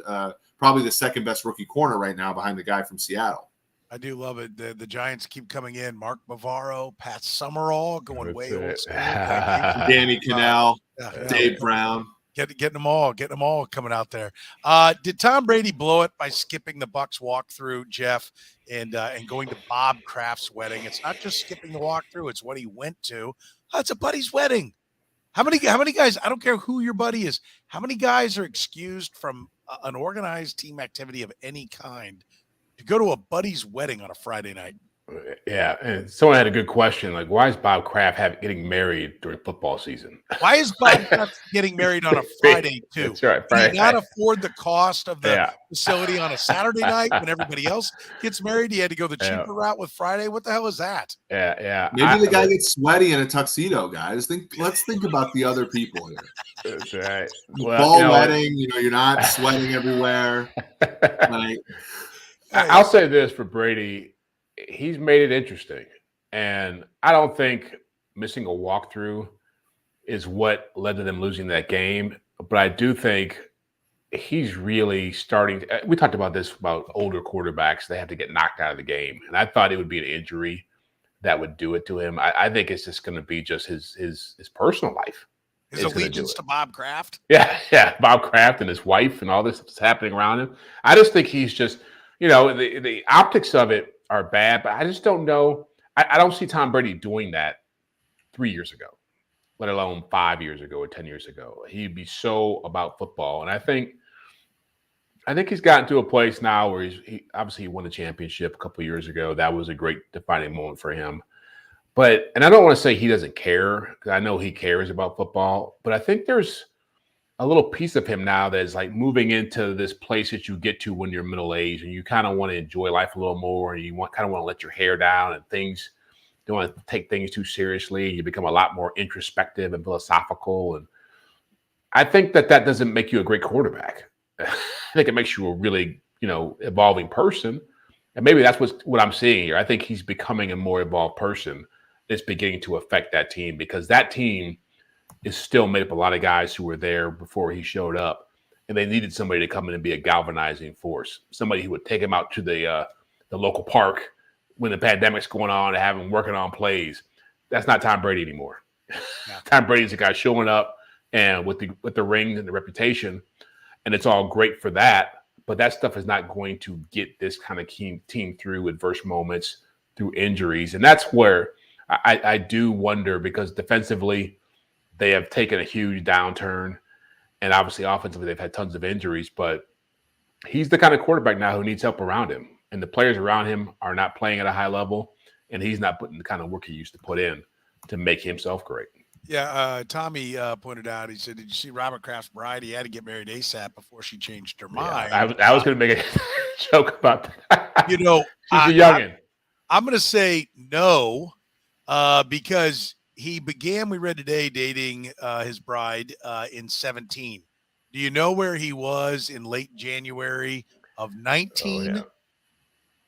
probably the second best rookie corner right now behind the guy from Seattle. I do love it. The Giants keep coming in. Mark Bavaro, Pat Summerall going way old school. Danny Cannell, Dave Brown. Getting them all coming out there. Did Tom Brady blow it by skipping the Bucs walkthrough, Jeff, and going to Bob Kraft's wedding? It's not just skipping the walkthrough; it's what he went to. Oh, it's a buddy's wedding. How many guys? I don't care who your buddy is. How many guys are excused from an organized team activity of any kind to go to a buddy's wedding on a Friday night? Yeah, and someone had a good question, like, why is Bob Kraft getting married during football season? Why is Bob Kraft getting married on a Friday, too? That's right. Can he not afford the cost of the facility on a Saturday night when everybody else gets married? He had to go the cheaper route with Friday. What the hell is that? Yeah. Maybe the guy gets sweaty in a tuxedo, guys. Let's think about the other people here. That's right. Ball wedding, you're not sweating everywhere. I'll say this for Brady. he's made it interesting. And I don't think missing a walkthrough is what led to them losing that game. But I do think he's really starting. We talked about this about older quarterbacks. They have to get knocked out of the game. And I thought it would be an injury that would do it to him. I think it's just going to be just his personal life. His allegiance to Bob Kraft. Yeah, Bob Kraft and his wife and all this that's happening around him. I just think he's just, the optics of it are bad, but I just don't know. I don't see Tom Brady doing that 3 years ago, let alone 5 years ago or 10 years ago. He'd be so about football. And I think he's gotten to a place now where he obviously won the championship a couple of years ago. That was a great defining moment for him. And I don't want to say he doesn't care, because I know he cares about football, but I think there's a little piece of him now that is like moving into this place that you get to when you're middle aged and you kind of want to enjoy life a little more, and you kind of want to let your hair down and things, don't want to take things too seriously. You become a lot more introspective and philosophical. And I think that doesn't make you a great quarterback. I think it makes you a really, evolving person. And maybe that's what I'm seeing here. I think he's becoming a more evolved person. It's beginning to affect that team, because that team is still made up of a lot of guys who were there before he showed up, and they needed somebody to come in and be a galvanizing force, somebody who would take him out to the local park when the pandemic's going on and have him working on plays. That's not Tom Brady anymore. Yeah. Tom Brady's a guy showing up and with the ring and the reputation, and it's all great for that. But that stuff is not going to get this kind of team through adverse moments, through injuries, and that's where I do wonder, because defensively they have taken a huge downturn, and obviously offensively they've had tons of injuries, but he's the kind of quarterback now who needs help around him, and the players around him are not playing at a high level, and he's not putting the kind of work he used to put in to make himself great. Yeah, Tommy pointed out, he said, did you see Robert Kraft's bride? He had to get married ASAP before she changed her mind. Yeah, I was going to make a joke about that. She's a youngin'. I'm going to say no. Because he began, we read today, dating his bride in 17. Do you know where he was in late January of 19?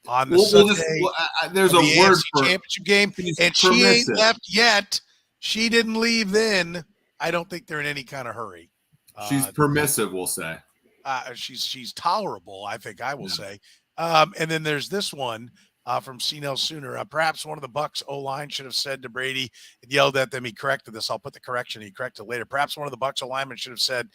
On the Sunday, there's a word for championship game, and she ain't left yet. She didn't leave then. I don't think they're in any kind of hurry. She's permissive, we'll say. She's tolerable, I think I will say. And then there's this one. From CNL Sooner. Perhaps one of the Bucs O-line should have said to Brady and yelled at them. He corrected this. I'll put the correction. He corrected later. Perhaps one of the Bucs O-linemen should have said,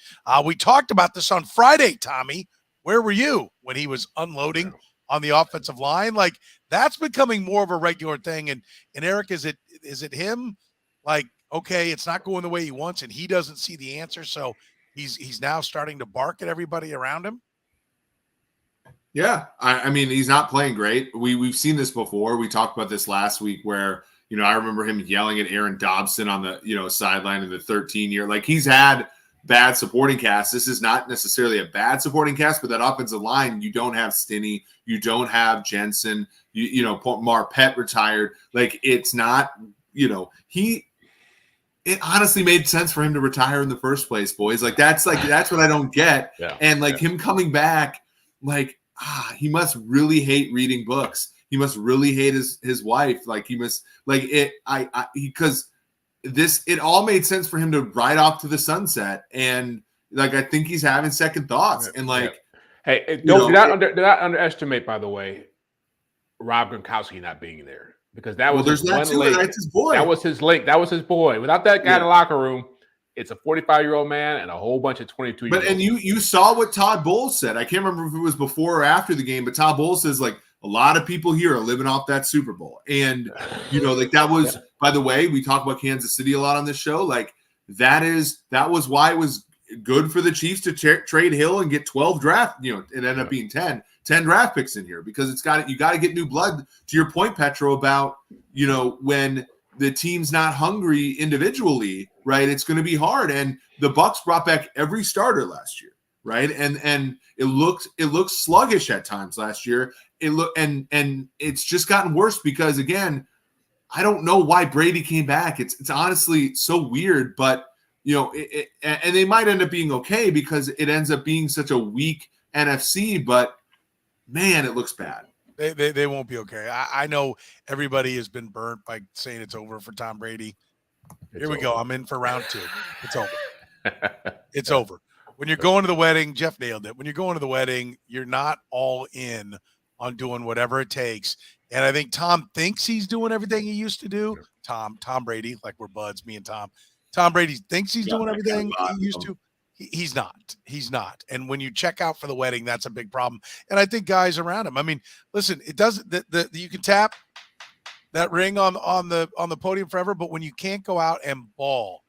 we talked about this on Friday, Tommy. Where were you when he was unloading on the offensive line? Like, that's becoming more of a regular thing. And Eric, is it him? Like, okay, it's not going the way he wants, and he doesn't see the answer. So he's now starting to bark at everybody around him. Yeah, I mean, he's not playing great. We've seen this before. We talked about this last week where, I remember him yelling at Aaron Dobson on the, sideline in the 13-year. Like, he's had bad supporting cast. This is not necessarily a bad supporting cast, but that offensive line, you don't have Stinney, you don't have Jensen, Marpet retired. Like, it's not, it honestly made sense for him to retire in the first place, boys. That's what I don't get. Yeah, and him coming back, he must really hate reading books. He must really hate his wife. Because it all made sense for him to ride off to the sunset. And I think he's having second thoughts. And hey, do not underestimate, by the way, Rob Gronkowski not being there, because that was his one link. That's his boy. That was his link. That was his boy. Without that guy in the locker room, it's a 45-year-old man and a whole bunch of 22-year-olds. And you saw what Todd Bowles said. I can't remember if it was before or after the game, but Todd Bowles says, a lot of people here are living off that Super Bowl. And, that was, by the way, we talk about Kansas City a lot on this show. That was why it was good for the Chiefs to trade Hill and get 12 draft, it ended up being 10 draft picks in here, because you got to get new blood. To your point, Petro, about, when the team's not hungry individually, right? It's going to be hard. And the Bucs brought back every starter last year, right? And it looked sluggish at times last year. And it's just gotten worse, because again, I don't know why Brady came back. It's honestly so weird, but and they might end up being okay, because it ends up being such a weak NFC, but man, it looks bad. They won't be okay. I know everybody has been burnt by saying it's over for Tom Brady. Here we go. I'm in for round 2. It's over. It's over. When you're going to the wedding, Jeff nailed it. When you're going to the wedding, you're not all in on doing whatever it takes. And I think Tom thinks he's doing everything he used to do. Tom Brady, like we're buds, me and Tom. Tom Brady thinks he's doing everything he used to. He's not. He's not. And when you check out for the wedding, that's a big problem. And I think guys around him. I mean, listen, it doesn't. You can tap that ring on the podium forever, but when you can't go out and ball,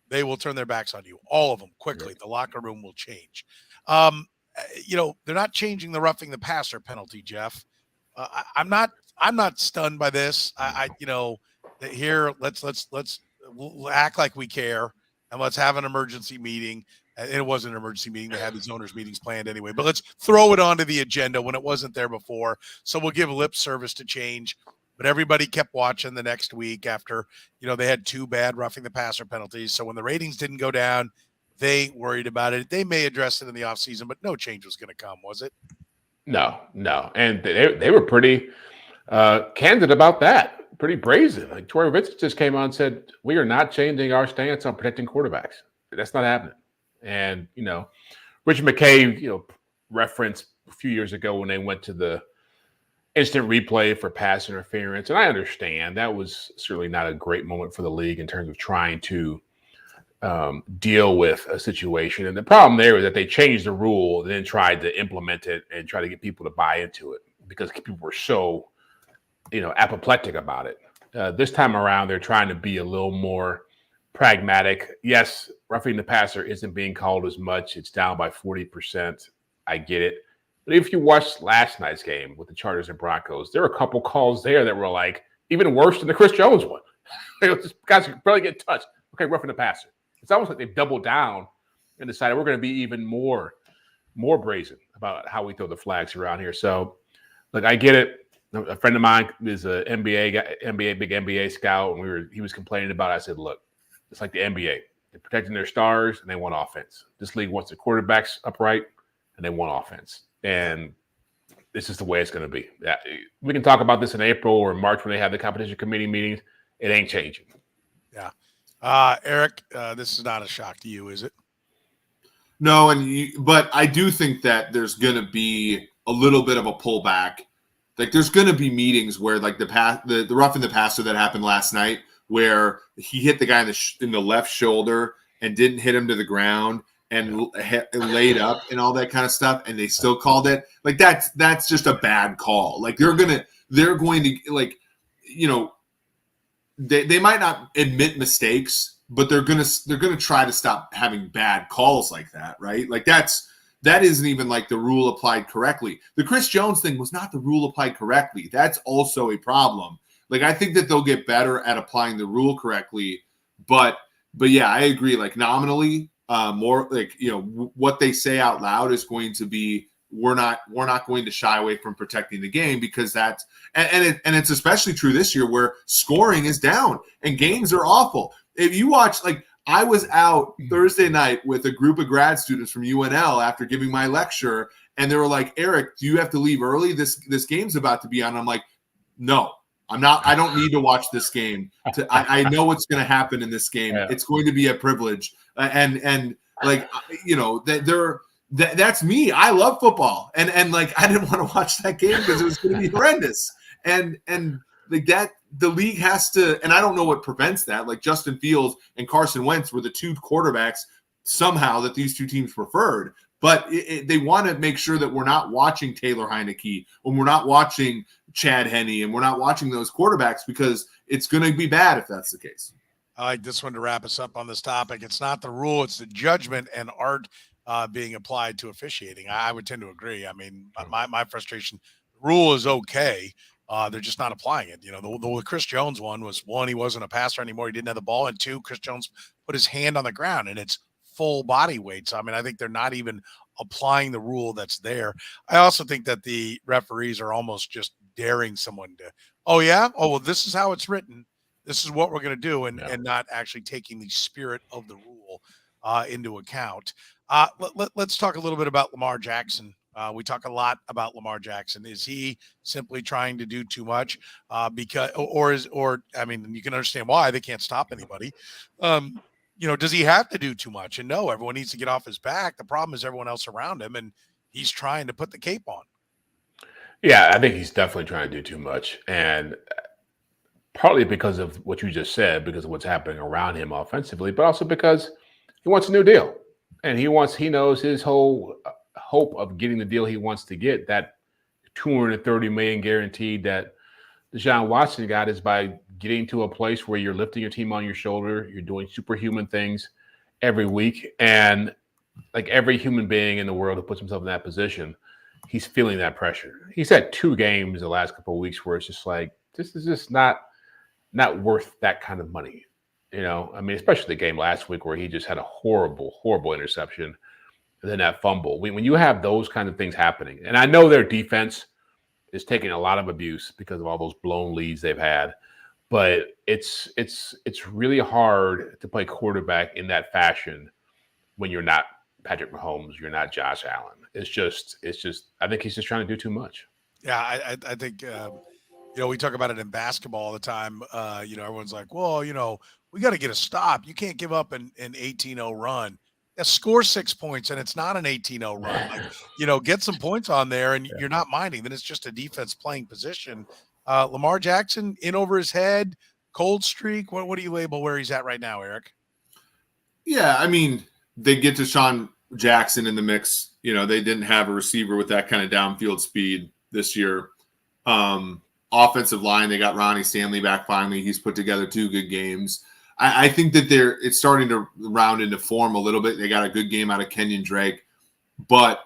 they will turn their backs on you. All of them quickly. The locker room will change. They're not changing the roughing the passer penalty, Jeff. I'm not stunned by this. Here let's act like we care and let's have an emergency meeting. It wasn't an emergency meeting. They had these owners meetings planned anyway, but let's throw it onto the agenda when it wasn't there before. So we'll give lip service to change. But everybody kept watching the next week after, they had 2 bad roughing the passer penalties. So when the ratings didn't go down, they worried about it. They may address it in the offseason, but no change was going to come, was it? No. And they were pretty candid about that, pretty brazen. Like Troy Vincent just came on and said, we are not changing our stance on protecting quarterbacks. That's not happening. And, Richard McKay, referenced a few years ago when they went to the instant replay for pass interference. And I understand that was certainly not a great moment for the league in terms of trying to deal with a situation. And the problem there is that they changed the rule and then tried to implement it and try to get people to buy into it because people were so, apoplectic about it. This time around, they're trying to be a little more pragmatic. Yes, roughing the passer isn't being called as much. It's down by 40%. I get it. But if you watched last night's game with the Chargers and Broncos, there were a couple calls there that were like even worse than the Chris Jones one. Guys barely get touched. Okay, roughing the passer. It's almost like they've doubled down and decided we're going to be even more brazen about how we throw the flags around here. So, look, I get it. A friend of mine is a big NBA scout, and he was complaining about it. I said, look, it's like the NBA. They're protecting their stars, and they want offense. This league wants the quarterbacks upright, and they want offense. And this is the way it's going to be. Yeah, we can talk about this in April or March when they have the competition committee meetings. It ain't changing. Yeah. Eric, this is not a shock to you, is it? No, but I do think that there's going to be a little bit of a pullback. Like there's going to be meetings where like the roughing the passer that happened last night where he hit the guy in the left shoulder and didn't hit him to the ground and laid up and all that kind of stuff, and they still called it. Like that's just a bad call. Like they're going to like, they might not admit mistakes, but they're going to try to stop having bad calls like that, right? Like that isn't even like the rule applied correctly. The Chris Jones thing was not the rule applied correctly. That's also a problem. Like I think that they'll get better at applying the rule correctly, but yeah, I agree. Like nominally, more like what they say out loud is going to be we're not going to shy away from protecting the game because that's and it's especially true this year where scoring is down and games are awful. If you watch, like I was out Thursday night with a group of grad students from UNL after giving my lecture, and they were like, Eric, do you have to leave early? This game's about to be on. I'm like, no, I'm not. I don't need to watch this game. I know what's going to happen in this game. Yeah. It's going to be a privilege. And like, that's me. I love football. And like, I didn't want to watch that game because it was going to be horrendous. And like that, the league has to, and I don't know what prevents that. Like Justin Fields and Carson Wentz were the 2 quarterbacks somehow that these 2 teams preferred. But they want to make sure that we're not watching Taylor Heineke, and we're not watching Chad Henne, and we're not watching those quarterbacks because it's going to be bad if that's the case. I like this one to wrap us up on this topic. It's not the rule, it's the judgment and art being applied to officiating. I would tend to agree. I mean, my frustration, the rule is okay. They're just not applying it. The Chris Jones one was, 1, he wasn't a passer anymore. He didn't have the ball. And 2, Chris Jones put his hand on the ground, and it's full body weight. So, I mean, I think they're not even applying the rule that's there. I also think that the referees are almost just daring someone to, well, this is how it's written. This is what we're going to do, and not actually taking the spirit of the rule into account. Let's talk a little bit about Lamar Jackson. We talk a lot about Lamar Jackson. Is he simply trying to do too much? I mean, you can understand why they can't stop anybody. Does he have to do too much? And no, everyone needs to get off his back. The problem is everyone else around him, and he's trying to put the cape on. Yeah, I think he's definitely trying to do too much. And partly because of what you just said, because of what's happening around him offensively, but also because he wants a new deal. And he knows his whole hope of getting the deal he wants to get, that $230 million guaranteed that Deshaun Watson got, is by getting to a place where you're lifting your team on your shoulder, you're doing superhuman things every week. And like every human being in the world who puts himself in that position, he's feeling that pressure. He's had 2 games the last couple of weeks where it's just like, this is just not worth that kind of money. I mean, especially the game last week where he just had a horrible, horrible interception and then that fumble. When you have those kind of things happening, and I know their defense is taking a lot of abuse because of all those blown leads they've had, but it's really hard to play quarterback in that fashion when you're not Patrick Mahomes, you're not Josh Allen. It's just I think he's just trying to do too much. Yeah, I think we talk about it in basketball all the time. Everyone's like, well, we got to get a stop. You can't give up an 18-0 run. Score 6 points, and it's not an 18-0 run. Get some points on there, and you're not minding. Then it's just a defense playing position. Lamar Jackson, in over his head, cold streak. What do you label where he's at right now, Eric? Yeah, I mean, they get to Sean Jackson in the mix. They didn't have a receiver with that kind of downfield speed this year. Offensive line, they got Ronnie Stanley back finally. He's put together 2 good games. I think that it's starting to round into form a little bit. They got a good game out of Kenyon Drake. But,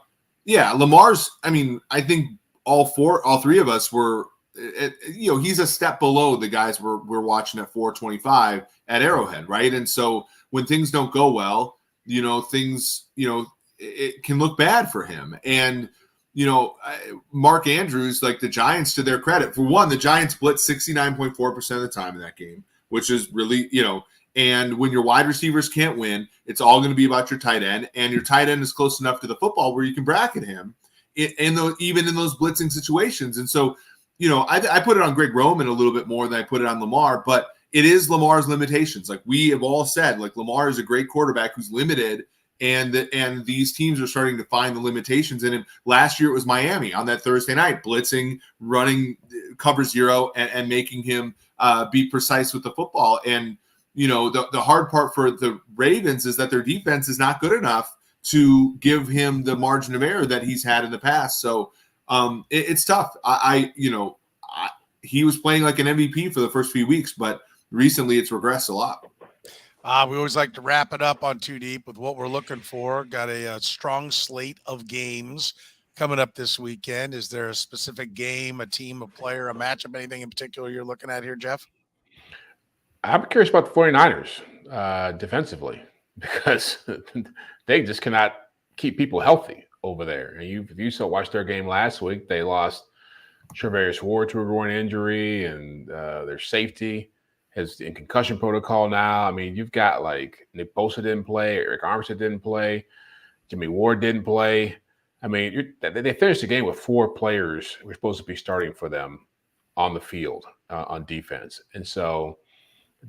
yeah, Lamar's – I mean, I think all 3 of us were he's a step below the guys we're watching at 425 at Arrowhead, right? And so when things don't go well, things, it can look bad for him. And – Mark Andrews, like the Giants, to their credit, for one, the Giants blitzed 69.4% of the time in that game, which is really, and when your wide receivers can't win, it's all going to be about your tight end, and your tight end is close enough to the football where you can bracket him even in those blitzing situations. And so, I put it on Greg Roman a little bit more than I put it on Lamar, but it is Lamar's limitations. Like we have all said, like Lamar is a great quarterback who's limited. And these teams are starting to find the limitations in him. Last year it was Miami on that Thursday night, blitzing, running cover 0, and making him be precise with the football. And, the hard part for the Ravens is that their defense is not good enough to give him the margin of error that he's had in the past. So it's tough. He was playing like an MVP for the first few weeks, but recently it's regressed a lot. We always like to wrap it up on Too Deep with what we're looking for. Got a strong slate of games coming up this weekend. Is there a specific game, a team, a player, a matchup, anything in particular you're looking at here, Jeff? I'm curious about the 49ers defensively because they just cannot keep people healthy over there. And if you watched their game last week, they lost Charvarius Ward to a groin injury, and their safety is in concussion protocol now. I mean, you've got like Nick Bosa didn't play, Eric Armstead didn't play, Jimmy Ward didn't play. I mean, they finished the game with 4 players who were supposed to be starting for them on the field on defense. And so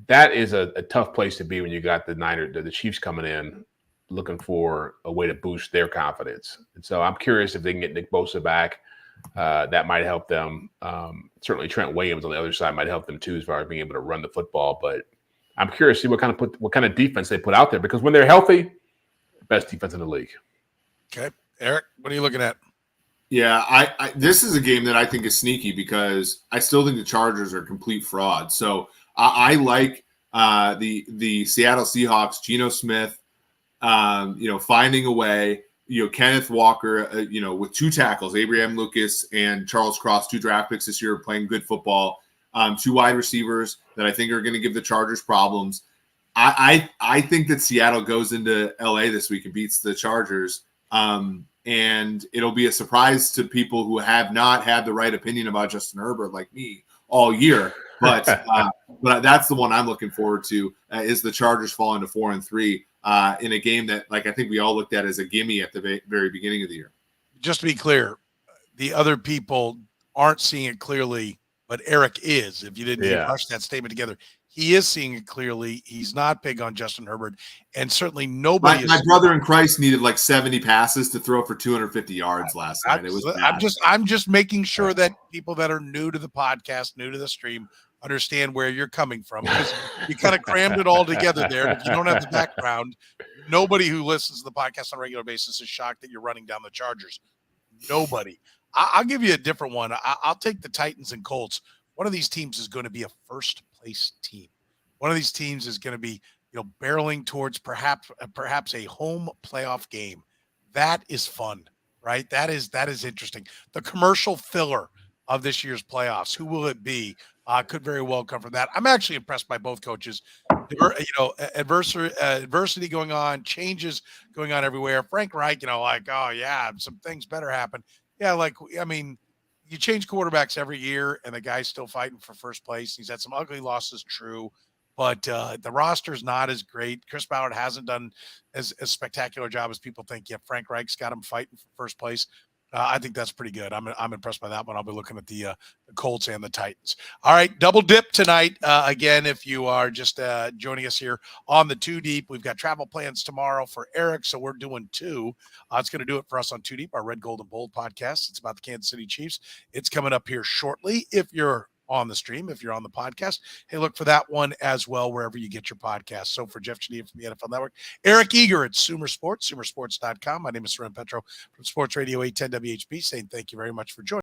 that is a tough place to be when you got the Chiefs coming in looking for a way to boost their confidence. And so I'm curious if they can get Nick Bosa back. That might help them. Certainly Trent Williams on the other side might help them too as far as being able to run the football. But I'm curious to see what kind of defense they put out there, because when they're healthy, best defense in the league. Okay. Eric, what are you looking at? Yeah, I this is a game that I think is sneaky because I still think the Chargers are complete fraud. So I like the Seattle Seahawks, Geno Smith, finding a way. Kenneth Walker, with 2 tackles, Abraham Lucas and Charles Cross, 2 draft picks this year, playing good football. 2 wide receivers that I think are going to give the Chargers problems. I think that Seattle goes into LA this week and beats the Chargers. And it'll be a surprise to people who have not had the right opinion about Justin Herbert like me all year. But that's the one I'm looking forward to is the Chargers falling to 4-3 in a game that, like, I think we all looked at as a gimme at the very beginning of the year. just to be clear, the other people aren't seeing it clearly, but Eric is. If you didn't he rush that statement together, he is seeing it clearly. He's not big on Justin Herbert, and certainly nobody. My brother in Christ needed like 70 passes to throw for 250 yards last night. It was bad. I'm just making sure that people that are new to the podcast, new to the stream, understand where you're coming from, because you kind of crammed it all together there. And if you don't have the background, nobody who listens to the podcast on a regular basis is shocked that you're running down the Chargers. Nobody. I'll give you a different one. I'll take the Titans and Colts. One of these teams is going to be a first place team. One of these teams is going to be, barreling towards perhaps a home playoff game. That is fun, right? That is interesting. The commercial filler of this year's playoffs. Who will it be? Could very well come from that. I'm actually impressed by both coaches. Adversity going on, changes going on everywhere. Frank Reich, oh yeah, some things better happen. Yeah, you change quarterbacks every year, and the guy's still fighting for first place. He's had some ugly losses, true, but the roster's not as great. Chris Ballard hasn't done as spectacular job as people think. Yeah, Frank Reich's got him fighting for first place. I think that's pretty good. I'm impressed by that one. I'll be looking at the Colts and the Titans. All right, double dip tonight. Again, if you are just joining us here on the Two Deep, we've got travel plans tomorrow for Eric, so we're doing two. It's going to do it for us on Two Deep, our Red, Gold, and Bold podcast. It's about the Kansas City Chiefs. It's coming up here shortly. If you're on the stream, if you're on the podcast, hey, look for that one as well wherever you get your podcast. So for Jeff Chadiha from the NFL Network, Eric Eager at Sumer Sports, sumersports.com. My name is Soren Petro from Sports Radio 810 WHB, saying thank you very much for joining.